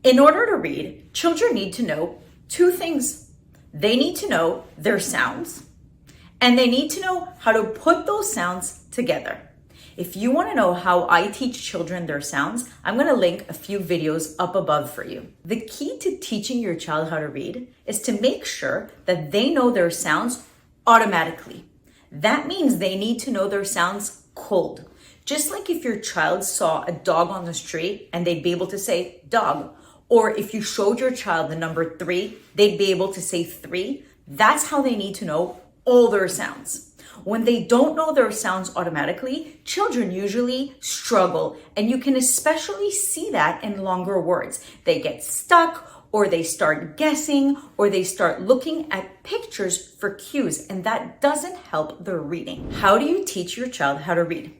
In order to read, children need to know two things. They need to know their sounds, and they need to know how to put those sounds together. If you want to know how I teach children their sounds, I'm going to link a few videos up above for you. The key to teaching your child how to read is to make sure that they know their sounds automatically. That means they need to know their sounds cold. Just like if your child saw a dog on the street and they'd be able to say dog, or if you showed your child the number 3, they'd be able to say 3. That's how they need to know all their sounds. When they don't know their sounds automatically, children usually struggle, and you can especially see that in longer words. They get stuck, or they start guessing, or they start looking at pictures for cues, and that doesn't help their reading. How do you teach your child how to read?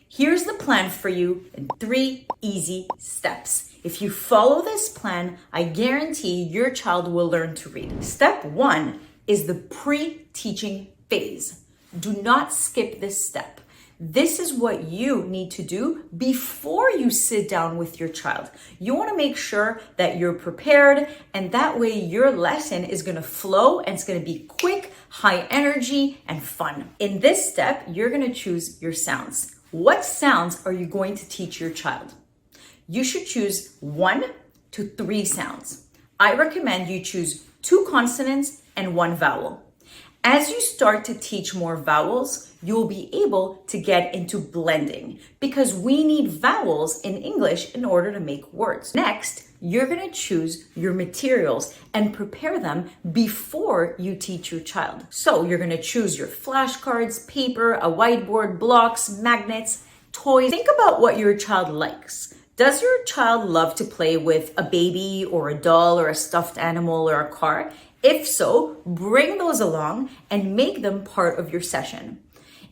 Here's the plan for you in 3 easy steps. If you follow this plan, I guarantee your child will learn to read. Step 1 is the pre-teaching phase. Do not skip this step. This is what you need to do before you sit down with your child. You want to make sure that you're prepared, and that way your lesson is going to flow and it's going to be quick, high energy, and fun. In this step, you're going to choose your sounds. What sounds are you going to teach your child? You should choose 1 to 3 sounds. I recommend you choose 2 consonants and 1 vowel. As you start to teach more vowels, you'll be able to get into blending because we need vowels in English in order to make words. Next, you're going to choose your materials and prepare them before you teach your child. So you're going to choose your flashcards, paper, a whiteboard, blocks, magnets, toys. Think about what your child likes. Does your child love to play with a baby or a doll or a stuffed animal or a car? If so, bring those along and make them part of your session.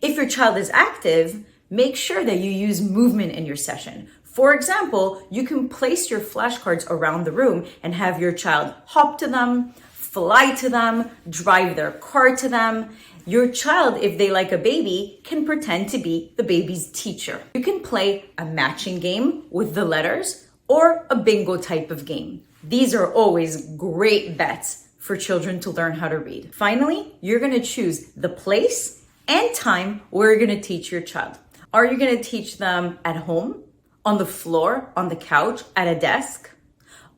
If your child is active, make sure that you use movement in your session. For example, you can place your flashcards around the room and have your child hop to them, fly to them, drive their car to them. Your child, if they like a baby, can pretend to be the baby's teacher. You can play a matching game with the letters or a bingo type of game. These are always great bets for children to learn how to read. Finally, you're going to choose the place and time where you're going to teach your child. Are you going to teach them at home, on the floor, on the couch, at a desk?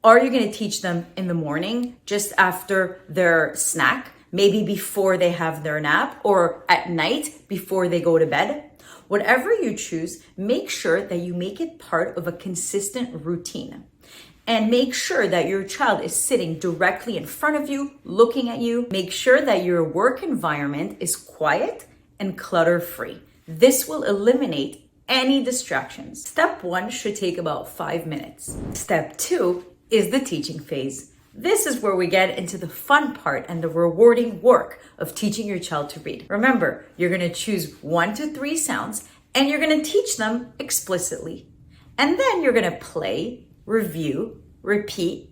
Are you going to teach them in the morning, just after their snack, maybe before they have their nap, or at night before they go to bed? Whatever you choose, make sure that you make it part of a consistent routine. And make sure that your child is sitting directly in front of you, looking at you. Make sure that your work environment is quiet and clutter-free. This will eliminate any distractions. Step 1 should take about 5 minutes. Step 2 is the teaching phase. This is where we get into the fun part and the rewarding work of teaching your child to read. Remember, you're going to choose 1 to 3 sounds and you're going to teach them explicitly. And then you're going to play, review, repeat,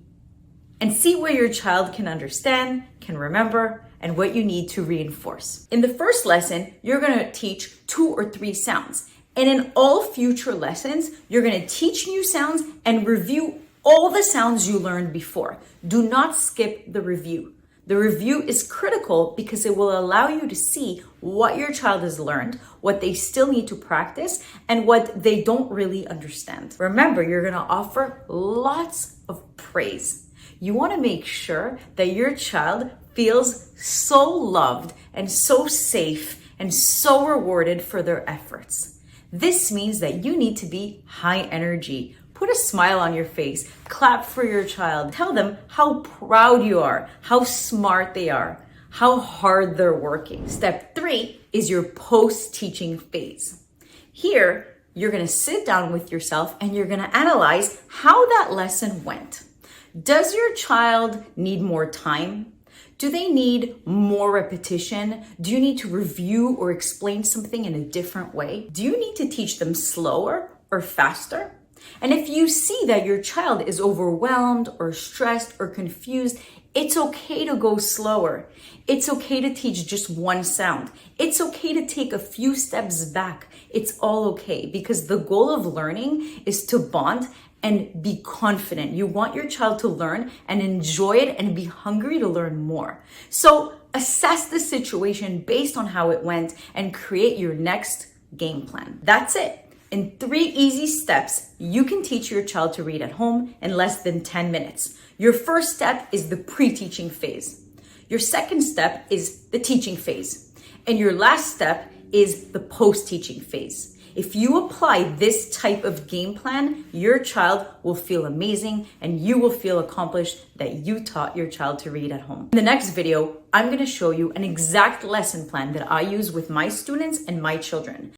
and see what your child can understand, can remember, and what you need to reinforce. In the first lesson, you're going to teach 2 or 3 sounds. And in all future lessons, you're going to teach new sounds and review all the sounds you learned before. Do not skip the review. The review is critical because it will allow you to see what your child has learned, what they still need to practice, and what they don't really understand. Remember, you're going to offer lots of praise. You want to make sure that your child feels so loved and so safe and so rewarded for their efforts. This means that you need to be high energy. Put a smile on your face, clap for your child, tell them how proud you are, how smart they are, how hard they're working. Step 3 is your post-teaching phase. Here, you're going to sit down with yourself and you're going to analyze how that lesson went. Does your child need more time? Do they need more repetition? Do you need to review or explain something in a different way? Do you need to teach them slower or faster? And if you see that your child is overwhelmed or stressed or confused, it's okay to go slower. It's okay to teach just 1 sound. It's okay to take a few steps back. It's all okay because the goal of learning is to bond and be confident. You want your child to learn and enjoy it and be hungry to learn more. So assess the situation based on how it went and create your next game plan. That's it. In 3 easy steps, you can teach your child to read at home in less than 10 minutes. Your first step is the pre-teaching phase. Your second step is the teaching phase. And your last step is the post-teaching phase. If you apply this type of game plan, your child will feel amazing and you will feel accomplished that you taught your child to read at home. In the next video, I'm going to show you an exact lesson plan that I use with my students and my children.